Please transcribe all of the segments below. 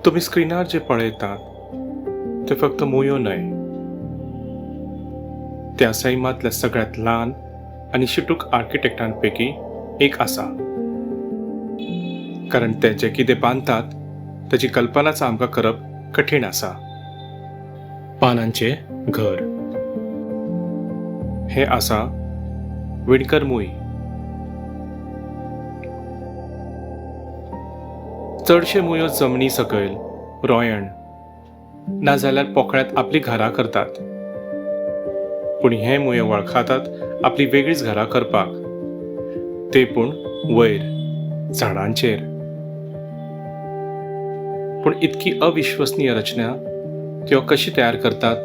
तुम्ही स्क्रीनार जे पळयतात ते फक्त मुयो न्हय, त्या सैमांतल्या सगळ्यात ल्हान आनी शिटूक आर्किटेक्टांपैकी एक आसा. कारण ते जे कितें बांदतात ताची कल्पनाच आमकां करप कठीण आसा. पानांचे घर हे आसा विणकर मूय. चडशे मुयो जमनी सकयल रोयण नाजाल्यार पोकळ्यात आपली घरां करतात. पूण हे मुयो वळखातात आपली वेगळीच घरां करपाक, ते पूण वयर झाडांचेर. पूण इतकी अविश्वसनीय रचना त्यो कशी तयार करतात?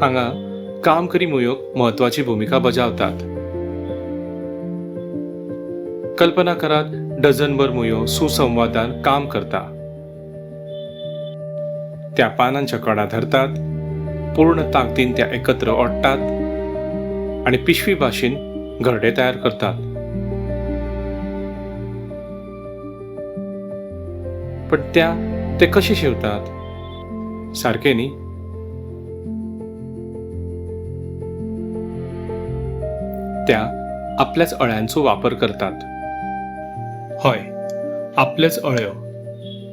हांगा कामकरी मुयो म्हत्वाची भूमिका बजावतात. कल्पना करात, डझनभर मुयो सुसंवादान काम करता. त्या पानांच्या कड़ा धरतात, पूर्ण ताकदीन त्या एकत्र ओडटात आणि पिशवी भाशेन घरटे तयार करतात. पण ते कशे शिवतात? सारके न्ही? त्या आपल्याच अळ्यांचो वापर करतात. हय, आपलेच अळ्यो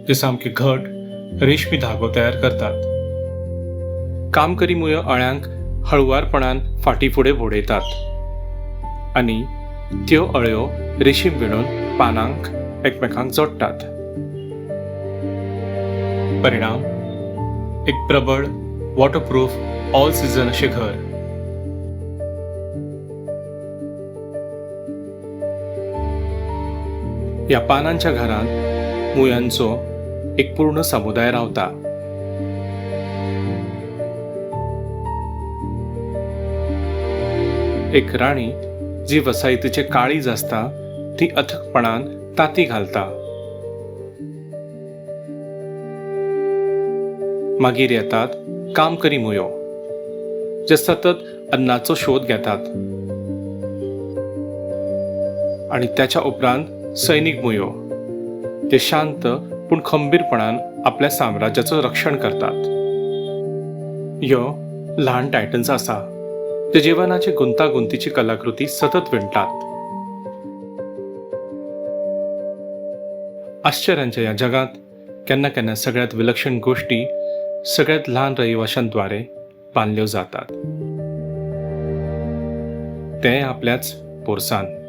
जे सामके घट रेशमी धागो तयार करतात. कामकरी मुयो अळ्यांक हळुवारपणान फाटी फुडें व्होडयतात आनी त्यो अळ्यो रेशीम विणून पानांक एकमेकांक जोडटात. परिणाम एक प्रबळ, वॉटरप्रूफ, ऑल सीझन अशें घर. ह्या पानांच्या घरांत मुयांचो एक पूर्ण समुदाय रावता. एक राणी जी वसाहतीचे काळीज आसता ती अथकपणान तांती घालता. मागीर येतात कामकरी मुयो जे सतत अन्नाचो शोध घेतात. आणि त्याच्या उपरांत सैनीक मुयो ते शांत पूण खंबीरपणान आपल्या साम्राज्याचं रक्षण करतात. ह्यो ल्हान टायटन्स आसा जे जिवनाची गुंतागुंतीची कलाकृती सतत विणटात. आश्चर्यांच्या ह्या जगात केन्ना केन्ना सगळ्यात विलक्षण गोष्टी सगळ्यात ल्हान रहिवाशांद्वारे बांदल्यो जातात. ते आपल्याच पोरसांत.